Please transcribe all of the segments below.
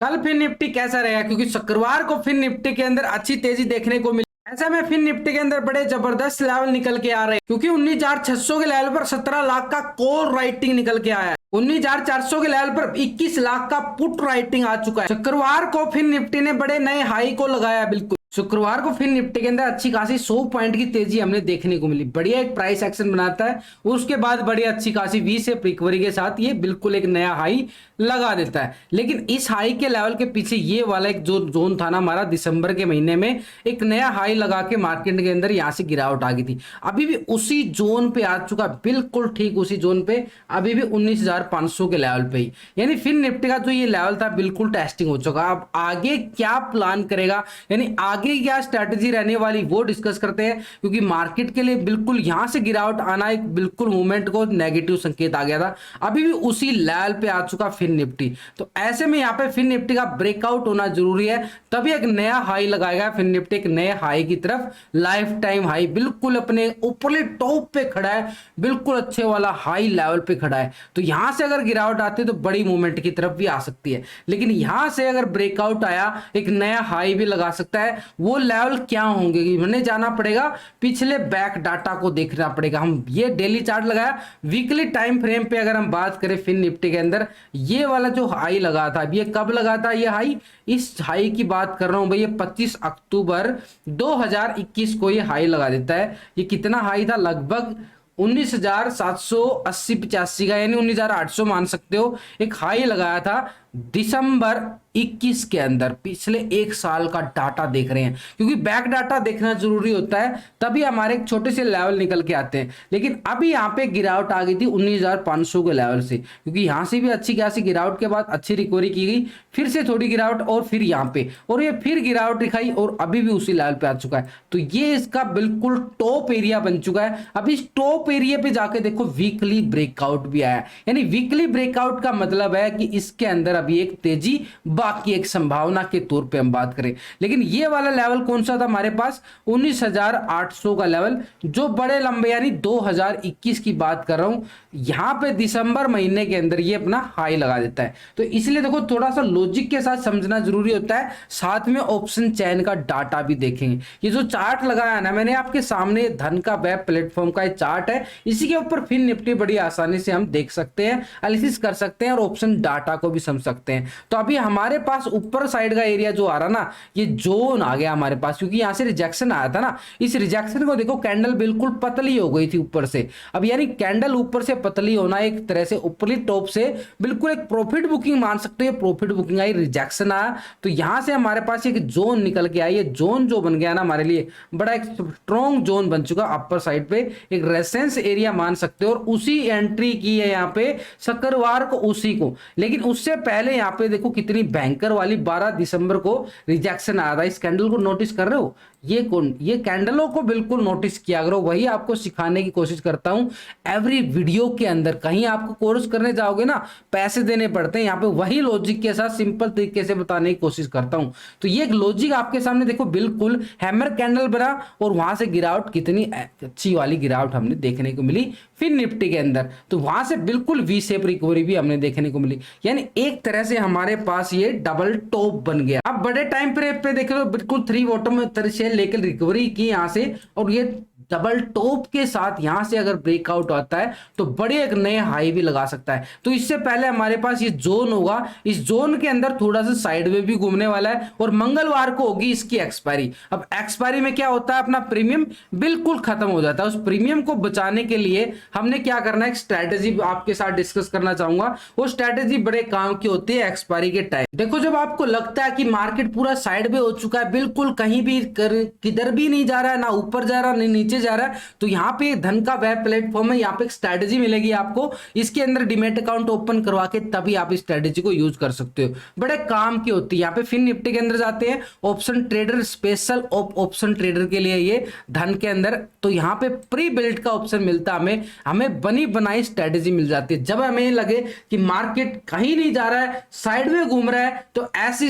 कल फिर निफ्टी कैसा रहेगा, क्योंकि शुक्रवार को फिर निफ्टी के अंदर अच्छी तेजी देखने को मिली। ऐसे में फिर निफ्टी के अंदर बड़े जबरदस्त लेवल निकल के आ रहे हैं, क्योंकि 19,600 के लेवल पर 17 लाख का कॉल राइटिंग निकल के आया है। 19,400 के लेवल पर 21 लाख का पुट राइटिंग आ चुका है। शुक्रवार को फिर निफ्टी ने बड़े नए हाई को लगाया। बिल्कुल शुक्रवार को फिर निफ्टी के अंदर अच्छी खासी 100 पॉइंट की तेजी हमने देखने को मिली। बढ़िया एक प्राइस एक्शन बनाता है, उसके बाद बड़ी अच्छी खासी वी से रिकवरी के साथ ये बिल्कुल एक नया हाई लगा देता है। लेकिन इस हाई के लेवल के पीछे ये वाला एक जो जोन था ना हमारा, दिसंबर के महीने में एक नया हाई लगा के मार्केट के अंदर यहां से गिरावट आ गई थी। अभी भी उसी जोन पे आ चुका, बिल्कुल ठीक उसी जोन पे, अभी भी 19,500 के लेवल पे ही। यानी फिर निफ्टी का जो ये लेवल था बिल्कुल टेस्टिंग हो चुका। अब आगे क्या प्लान करेगा, यानी आगे क्या स्ट्रेटजी रहने वाली वो डिस्कस करते हैं, क्योंकि मार्केट के लिए बिल्कुल यहां से गिरावट आना एक बिल्कुल मूवमेंट को नेगेटिव संकेत आ गया था। अभी भी उसी लेवल पे आ चुका फिर निफ्टी। तो ऐसे में यहाँ पे फिर निफ्टी का ब्रेकआउट होना जरूरी है, तभी एक नया हाई लगाएगा फिर निफ्टी। एक नए हाई की तरफ, लाइफ टाइम हाई, बिल्कुल अपने ऊपरले टॉप पे खड़ा है, बिल्कुल अच्छे वाला हाई लेवल पे खड़ा है। तो यहां से अगर गिरावट आती है तो बड़ी मूवमेंट की तरफ भी आ सकती है। लेकिन यहां से अगर ब्रेकआउट आया, एक नया हाई भी लगा सकता है। वो लेवल क्या होंगे हमने जाना पड़ेगा, पिछले बैक डाटा को देखना पड़ेगा। हम ये डेली चार्ट लगाया, वीकली टाइम फ्रेम पे अगर हम बात करें फिर निफ्टी के अंदर, ये वाला जो हाई लगा था, ये कब लगा था ये हाई, इस हाई की बात कर रहा हूं भाई, ये 25 अक्टूबर 2021 को ये हाई लगा देता है। ये कितना हाई था, लगभग 19,780-85 का, यानी 19,800 मान सकते हो, एक हाई लगाया था दिसंबर 21 के अंदर। पिछले एक साल का डाटा देख रहे हैं, क्योंकि बैक डाटा देखना जरूरी होता है, तभी हमारे एक छोटे से लेवल निकल के आते हैं। लेकिन अभी यहाँ पे गिरावट आ गई थी 19,500 के लेवल से, क्योंकि यहाँ से भी अच्छी खासी गिरावट के बाद अच्छी रिकवरी की गई, फिर से थोड़ी गिरावट और फिर यहाँ पे, और ये फिर गिरावट दिखाई और अभी भी उसी लेवल पे आ चुका है। तो ये इसका बिल्कुल टॉप एरिया बन चुका है। अभी इस टॉप एरिया पे जाके देखो वीकली ब्रेकआउट भी आया, यानी वीकली ब्रेकआउट का मतलब है कि इसके अंदर अभी एक तेजी बाकी एक संभावना के तौर पे हम बात करें। लेकिन ये वाला लेवल कौन सा था हमारे पास, 19,800 का लेवल, जो बड़े लंबे, यानी 2021 की बात कर रहा हूं, यहां पे दिसंबर महीने के अंदर ये अपना हाई लगा देता है। तो इसलिए देखो थोड़ा सा लॉजिक के साथ समझना जरूरी होता है, साथ में ऑप्शन चैन का डाटा भी देखेंगे। ये जो चार्ट लगाया ना मैंने आपके सामने, धन का वेब प्लेटफॉर्म का चार्ट है, इसी के ऊपर फिर निफ्टी बड़ी आसानी से हम देख सकते हैं, एनालिसिस कर सकते हैं और ऑप्शन डाटा को भी समझ सकते हैं। तो अभी हमारे पास ऊपर साइड का एरिया जो आ रहा ना, ये जोन आ गया हमारे पास, क्योंकि यहां से रिजेक्शन आया था ना। इस रिजेक्शन को देखो, कैंडल बिल्कुल पतली हो गई थी ऊपर से। अब यानी कैंडल ऊपर से पतली होना एक तरह से ऊपरी टॉप से बिल्कुल एक प्रॉफिट बुकिंग मान सकते हैं। प्रॉफिट बुकिंग आई, रिजेक्शन आया, तो यहां से हमारे पास एक जोन निकल के आई। ये जोन जो बन गया ना हमारे लिए, बड़ा एक स्ट्रॉन्ग जोन बन चुका अपर साइड पे, एक रेसेंस एरिया मान सकते हो। और उसी एंट्री की है यहाँ पे शुक्रवार को, उसी को। लेकिन उससे पहले यहाँ पे देखो कितनी भयंकर वाली 12 दिसंबर को रिजेक्शन आया था। इस कैंडल को नोटिस कर रहे हो, ये कैंडलों को बिल्कुल नोटिस किया करो। वही आपको सिखाने की कोशिश करता हूं एवरी वीडियो के अंदर। कहीं आपको कोर्स करने जाओगे ना, पैसे देने पड़ते हैं, यहाँ पे वही लॉजिक के साथ सिंपल तरीके से बताने की कोशिश करता हूं। तो ये एक लॉजिक आपके सामने देखो, बिल्कुल हैमर कैंडल बना और वहां से गिरावट, कितनी अच्छी वाली गिरावट हमने देखने को मिली फिर निफ्टी के अंदर। तो वहां से बिल्कुल वी शेप रिकवरी भी हमने देखने को मिली, यानी एक तरह से हमारे पास ये डबल टॉप बन गया। अब बड़े टाइम फ्रेम पे देख लो, बिल्कुल 3 बॉटम से लेकर रिकवरी की यहां से, और ये डबल टॉप के साथ यहां से अगर ब्रेकआउट आता है तो बड़े एक नए हाई भी लगा सकता है। तो इससे पहले हमारे पास ये जोन होगा, इस जोन के अंदर थोड़ा सा साइडवे भी घूमने वाला है, और मंगलवार को होगी इसकी एक्सपायरी। अब एक्सपायरी में क्या होता है, अपना प्रीमियम बिल्कुल खत्म हो जाता है। उस प्रीमियम को बचाने के लिए हमने क्या करना है, एक स्ट्रैटेजी आपके साथ डिस्कस करना चाहूंगा। वो स्ट्रैटेजी बड़े काम की होती है एक्सपायरी के टाइम। देखो जब आपको लगता है कि मार्केट पूरा साइडवे हो चुका है, बिल्कुल कहीं भी किधर भी नहीं जा रहा है, ना ऊपर जा रहा है ना नीचे जा रहा है, तो यहां पे धन का वेब प्लेटफॉर्म है, यहां पे एक स्ट्रेटजी मिलेगी आपको। इसके अंदर डीमैट अकाउंट ओपन करवा के तभी आप इस स्ट्रेटजी को यूज कर सकते हो, बड़े काम की होती है। यहां पे फिर निफ्टी के अंदर जाते हैं, option trader, special option trader के लिए ये धन के अंदर, तो यहां पे प्री बिल्ड का ऑप्शन मिलता है हमें बनी बनाई स्ट्रेटजी मिल जाती है। जब हमें लगे कि मार्केट कहीं नहीं जा रहा है, साइडवे घूम रहा है, तो ऐसी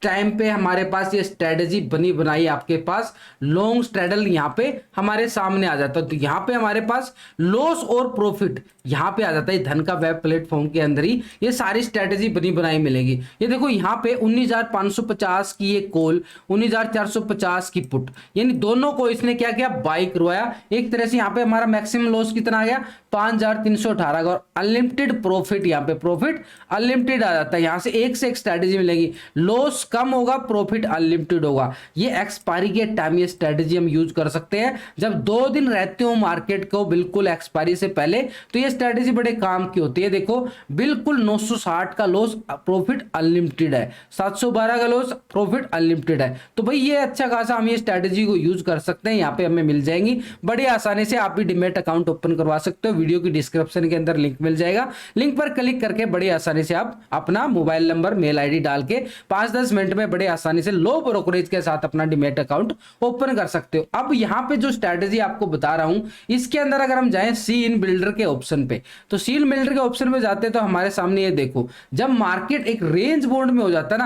टाइम पे हमारे पास ये स्ट्रेटेजी बनी बनाई आपके पास लॉन्ग स्ट्रेडल यहाँ पे हमारे सामने आ जाता है। तो यहाँ पे हमारे पास लॉस और प्रॉफिट यहाँ पे आ जाता है, धन का वेब प्लेटफॉर्म के अंदर ही ये सारी स्ट्रेटेजी बनी बनाई मिलेगी। ये देखो यहाँ पे 19,550 की ये कॉल, 19,450 की पुट, यानी दोनों को इसने क्या किया, बाई करवाया। एक तरह से यहाँ पे हमारा मैक्सिमम लॉस कितना आ गया, 5,318 और अनलिमिटेड प्रॉफिट, यहाँ पे प्रॉफिट अनलिमिटेड आ जाता है। यहाँ से एक स्ट्रेटेजी मिलेगी, लॉस कम होगा, प्रॉफिट अनलिमिटेड होगा। ये एक्सपायरी के टाइम ये स्ट्रेटेजी हम यूज कर सकते हैं, जब 2 दिन रहते हो मार्केट को बिल्कुल एक्सपायरी से पहले, तो ये स्ट्रेटेजी बड़े काम की होती है। देखो बिल्कुल 960 का लॉस, प्रॉफिट अनलिमिटेड है, 712 का लॉस, प्रॉफिट अनलिमिटेड है। तो भाई ये अच्छा खासा हम ये स्ट्रेटेजी को यूज कर सकते हैं, यहाँ पे हमें मिल जाएंगी बड़ी आसानी से। आप भी डीमैट अकाउंट ओपन करवा सकते हो, वीडियो की डिस्क्रिप्शन के अंदर लिंक मिल जाएगा, लिंक पर क्लिक करके बड़ी आसानी से आप अपना मोबाइल नंबर, मेल आईडी डाल के 5-10 मिनट में बड़े आसानी से लो ब्रोकरेज के साथ अपना डीमैट अकाउंट ओपन कर सकते हो। अब यहाँ पे जो स्ट्रेटेजी आपको बता रहा हूं, इसके अंदर अगर हम जाएं सी इन बिल्डर के ऑप्शन पे, तो सी इन बिल्डर के ऑप्शन पे जाते हैं तो हमारे सामने ये देखो, जब मार्केट एक रेंज बोर्ड में हो जाता है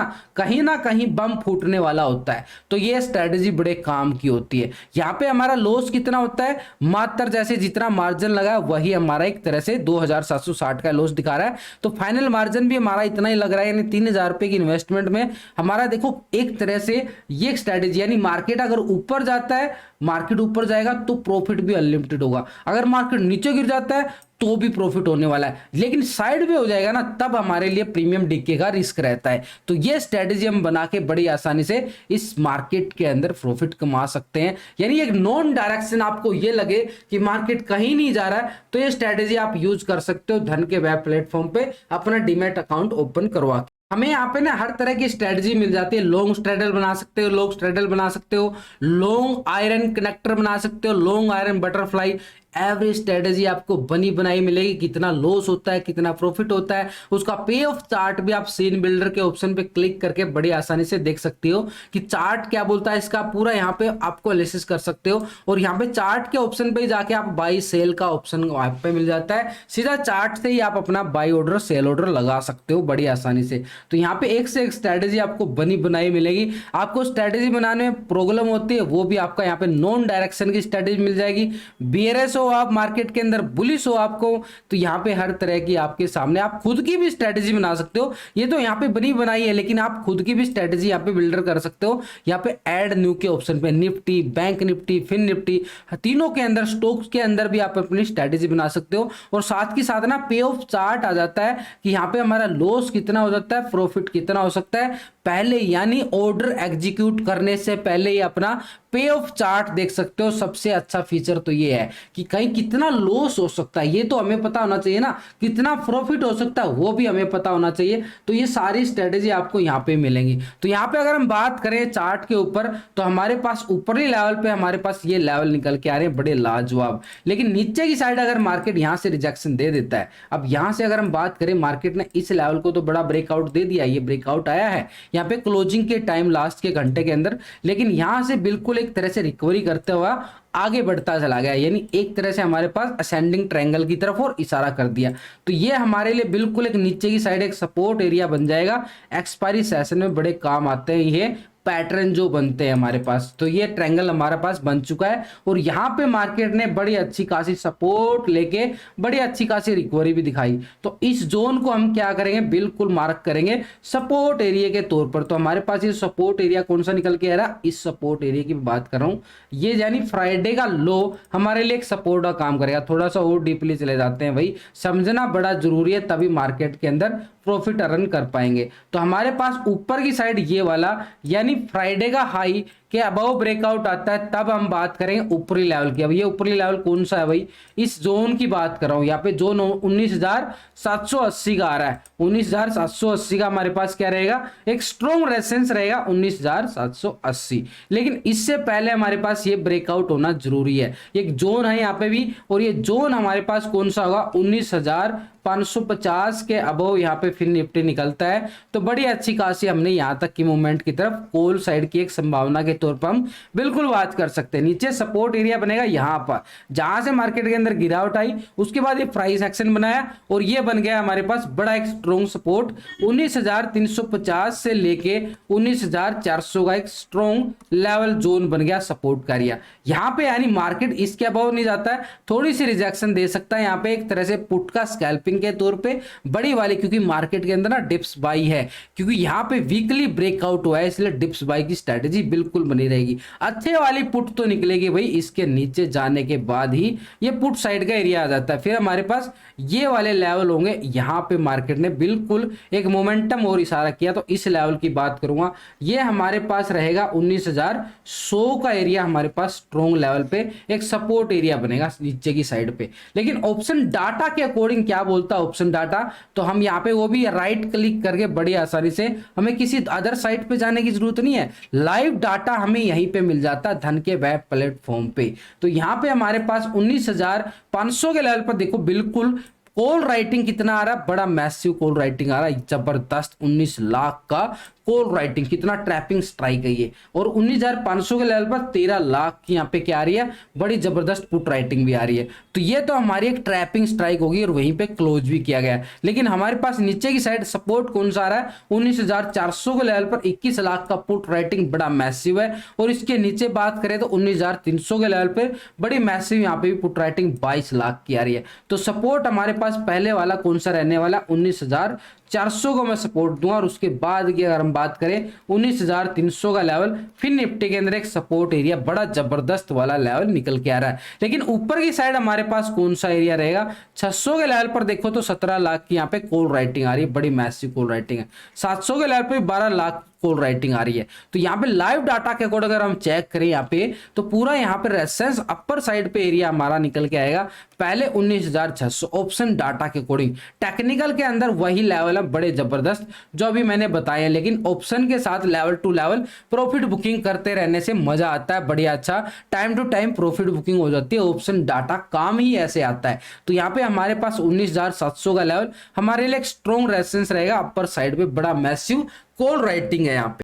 ना कहीं बम फूटने वाला होता है, तो ये स्ट्रेटेजी बड़े काम की होती है। यहाँ पे हमारा लॉस कितना होता है, मात्र जैसे जितना मार्जिन लगा वही हमारा एक तरह से 2,760 का लॉस दिखा रहा है। तो फाइनल मार्जिन भी हमारा इतना ही लग रहा है, यानी 3,000 रुपए की इन्वेस्टमेंट में हमारा देखो एक तरह से ये स्ट्रेटेजी, यानी मार्केट अगर ऊपर जाता है, मार्केट ऊपर जाएगा तो प्रॉफिट भी अनलिमिटेड होगा, अगर मार्केट नीचे गिर जाता है तो भी प्रॉफिट होने वाला है, लेकिन साइड में हो जाएगा ना, तब हमारे लिए प्रीमियम डीके का रिस्क रहता है। तो ये स्ट्रेटेजी हम बना के बड़ी आसानी से इस मार्केट के अंदर प्रॉफिट कमा सकते हैं। यानी एक नॉन डायरेक्शन आपको ये लगे कि मार्केट कहीं नहीं जा रहा है, तो ये स्ट्रेटेजी आप यूज कर सकते हो धन के वेब प्लेटफॉर्म पे अपना डीमैट अकाउंट ओपन करवा के। हमें यहाँ पे ना हर तरह की स्ट्रेटजी मिल जाती है, लॉन्ग स्ट्रेडल बना सकते हो, लॉन्ग स्ट्रेडल बना सकते हो, लॉन्ग आयरन कनेक्टर बना सकते हो, long iron butterfly, every strategy आपको बनी बनाई मिलेगी। कितना लॉस होता है, कितना प्रॉफिट होता है, उसका पे ऑफ चार्ट भी आप सीन बिल्डर के ऑप्शन पे क्लिक करके बड़ी आसानी से देख सकते हो कि चार्ट क्या बोलता है, इसका पूरा यहाँ पे आपको एनालिसिस कर सकते हो। और यहाँ पे चार्ट के ऑप्शन पे जाके आप बाई सेल का ऑप्शन वहां पे मिल जाता है, सीधा चार्ट से ही आप अपना बाई ऑर्डर सेल ऑर्डर लगा सकते हो बड़ी आसानी से। तो यहाँ पे एक से एक स्ट्रेटेजी आपको बनी बनाई मिलेगी। आपको स्ट्रेटेजी बनाने में प्रॉब्लम होती है, वो भी आपका यहाँ पे नॉन डायरेक्शन की स्ट्रेटेजी मिल जाएगी। बीआरएस हो आप मार्केट के अंदर, बुलिश हो आपको, तो यहाँ पे हर तरह की आपके सामने आप खुद की भी स्ट्रेटेजी बना सकते हो। ये तो यहाँ पे बनी बनाई है, लेकिन आप खुद की भी स्ट्रेटेजी यहाँ पे बिल्डर कर सकते हो। यहाँ पे ऐड न्यू के ऑप्शन पे Nifty, bank Nifty, fin Nifty, तीनों के अंदर, स्टॉक्स के अंदर भी आप अपनी स्ट्रेटेजी बना सकते हो। और साथ के साथ ना पे ऑफ चार्ट आ जाता है कि यहाँ पे हमारा लॉस कितना हो जाता है, प्रॉफिट कितना हो सकता है पहले, यानी ऑर्डर एग्जीक्यूट करने से पहले ही अपना पे ऑफ चार्ट देख सकते हो। सबसे अच्छा फीचर तो ये है कि कहीं कितना लॉस हो सकता है ये तो हमें पता होना चाहिए ना, कितना प्रॉफिट हो सकता है वो भी हमें पता होना चाहिए। तो ये सारी स्ट्रेटेजी आपको यहाँ पे मिलेंगी। तो यहाँ पे अगर हम बात करें चार्ट के ऊपर, तो हमारे पास ऊपरी लेवल पे हमारे पास ये लेवल निकल के आ रहे हैं बड़े लाजवाब, लेकिन नीचे की साइड अगर मार्केट यहाँ से रिजेक्शन दे देता है, अब यहाँ से अगर हम बात करें, मार्केट ने इस लेवल को तो बड़ा ब्रेकआउट दे दिया, ये ब्रेकआउट आया है यहाँ पे क्लोजिंग के टाइम लास्ट के घंटे के अंदर, लेकिन यहां से बिल्कुल एक तरह से रिकवरी करते हुआ आगे बढ़ता चला गया, यानी एक तरह से हमारे पास असेंडिंग ट्रायंगल की तरफ और इशारा कर दिया। तो ये हमारे लिए बिल्कुल एक नीचे की साइड एक सपोर्ट एरिया बन जाएगा। एक्सपायरी सेशन में बड़े काम आते हैं ये पैटर्न जो बनते हैं हमारे पास। तो ये ट्रायंगल हमारे पास बन चुका है और यहाँ पे मार्केट ने बड़ी अच्छी खासी सपोर्ट लेके बड़ी अच्छी खासी रिकवरी भी दिखाई। तो इस जोन को हम क्या करेंगे, बिल्कुल मार्क करेंगे सपोर्ट एरिया के तौर पर। तो हमारे पास ये सपोर्ट एरिया कौन सा निकल के आ रहा है, इस सपोर्ट एरिया की बात कर रहा हूँ। ये यानी फ्राइडे का लो हमारे लिए एक सपोर्ट का काम करेगा। थोड़ा सा और डीपली चले जाते हैं, भाई समझना बड़ा जरूरी है, तभी मार्केट के अंदर प्रॉफिट अर्न कर पाएंगे। तो हमारे पास ऊपर की साइड ये वाला, यानी फ्राइडे का हाई के अबव ब्रेकआउट आता है, तब हम बात करेंगे ऊपरी लेवल की। अब ये ऊपरी लेवल कौन सा है भाई, इस जोन की बात कर रहा हूं। यहाँ पे जोन 19,780 का आ रहा है, 19,780 का हमारे पास क्या रहेगा, एक स्ट्रॉन्ग रेजिस्टेंस रहेगा 19,780। लेकिन इससे पहले हमारे पास ये ब्रेकआउट होना जरूरी है। एक जोन है यहाँ पे भी, और ये जोन हमारे पास कौन सा होगा, 19,550 के अबव यहाँ पे फिर निफ्टी निकलता है तो बड़ी अच्छी खासी हमने यहाँ तक की मूवमेंट की तरफ कॉल साइड की एक संभावना के तौर पर हम बिल्कुल बात कर सकते हैं। नीचे सपोर्ट एरिया बनेगा यहाँ पर, जहां से मार्केट के अंदर गिरावट आई उसके बाद ये प्राइस एक्शन बनाया और ये बन गया हमारे पास बड़ा एक स्ट्रॉन्ग सपोर्ट 19,350 से लेके 19,400 का एक स्ट्रॉन्ग लेवल जोन बन गया सपोर्ट का एरिया। यहाँ पे यानी मार्केट इसके अबाव नहीं जाता है, थोड़ी सी रिजेक्शन दे सकता है यहाँ पे एक तरह से पुट का स्कैल्पिंग के तौर पे बड़ी वाली, क्योंकि मार्केट के अंदर ना डिप्स बाई है, क्योंकि यहाँ पे वीकली ब्रेकआउट हुआ है इसलिए डिप्स बाई की स्ट्रेटेजी बिल्कुल बनी रहेगी। अच्छे वाली पुट तो निकलेगी भाई इसके नीचे जाने के बाद ही ये पुट साइड का एरिया आ जाता है। फिर हमारे पास ये वाले लेवल होंगे, यहाँ पे मार्केट ने बिल्कुल एक मोमेंटम और इशारा किया तो इस लेवल की बात करूंगा, ये हमारे पास रहेगा 19,100 का एरिया, हमारे पास स्ट्रॉन्ग लेवल पे एक सपोर्ट एरिया बनेगा नीचे की साइड पे। लेकिन ऑप्शन डाटा के अकॉर्डिंग क्या बोलता है ऑप्शन डाटा, तो हम यहाँ पे वो भी राइट क्लिक करके बड़ी आसानी से, हमें किसी अदर साइट पे जाने की जरूरत नहीं है, लाइव डाटा हमें यहीं पे मिल जाता है धन के वेब प्लेटफॉर्म पे। तो यहाँ पे हमारे पास 19,500 के लेवल पर देखो बिल्कुल कॉल राइटिंग कितना आ रहा है, बड़ा मैसिव कॉल राइटिंग आ रहा है, जबरदस्त 19 लाख का कॉल राइटिंग, कितना ट्रैपिंग स्ट्राइक है ये। और 19,500 के लेवल पर 13 लाख की यहाँ पे क्या आ रही है, बड़ी जबरदस्त पुट राइटिंग भी आ रही है। तो ये तो हमारी एक ट्रैपिंग स्ट्राइक होगी और वहीं पे क्लोज भी किया गया है। लेकिन हमारे पास नीचे की साइड सपोर्ट कौन सा आ रहा है, 19,400 के लेवल पर 21 लाख का पुट राइटिंग बड़ा मैसिव है। और इसके नीचे बात करें तो 19,300 के लेवल पर बड़ी मैसिव यहाँ पे भी पुट राइटिंग 22 लाख की आ रही है। तो सपोर्ट हमारे पास पहले वाला कौन सा रहने वाला, 19,400 को मैं सपोर्ट दूंगा। और उसके बाद की अगर हम बात करें 19,300 का लेवल, फिर निफ्टी के अंदर एक सपोर्ट एरिया बड़ा जबरदस्त वाला लेवल निकल के आ रहा है। लेकिन ऊपर की साइड हमारे पास कौन सा एरिया रहेगा, 600 के लेवल पर देखो तो 17 लाख की यहाँ पे कॉल राइटिंग आ रही है, बड़ी मैसिव कॉल राइटिंग है। 700 के लेवल पे 12 लाख कॉल राइटिंग आ रही है। तो यहाँ पे लाइव डाटा के अकॉर्डिंग अगर हम चेक करें यहाँ पे, तो पूरा यहाँ पे रेजिस्टेंस अपर साइड पे एरिया हमारा निकल के आएगा पहले 19,600 ऑप्शन डाटा के अकॉर्डिंग। टेक्निकल के अंदर वही लेवल है बड़े जबरदस्त जो अभी मैंने बताया, लेकिन ऑप्शन के साथ level to level profit booking करते रहने से मजा आता है, बढ़िया अच्छा time to time profit booking हो जाती है। ऑप्शन डाटा काम ही ऐसे आता है। तो यहाँ पे हमारे पास 19,700 का लेवल हमारे लिए एक स्ट्रॉन्ग रेजिस्टेंस रहेगा, अपर साइड पे बड़ा मैसिव कॉल राइटिंग है यहाँ पे।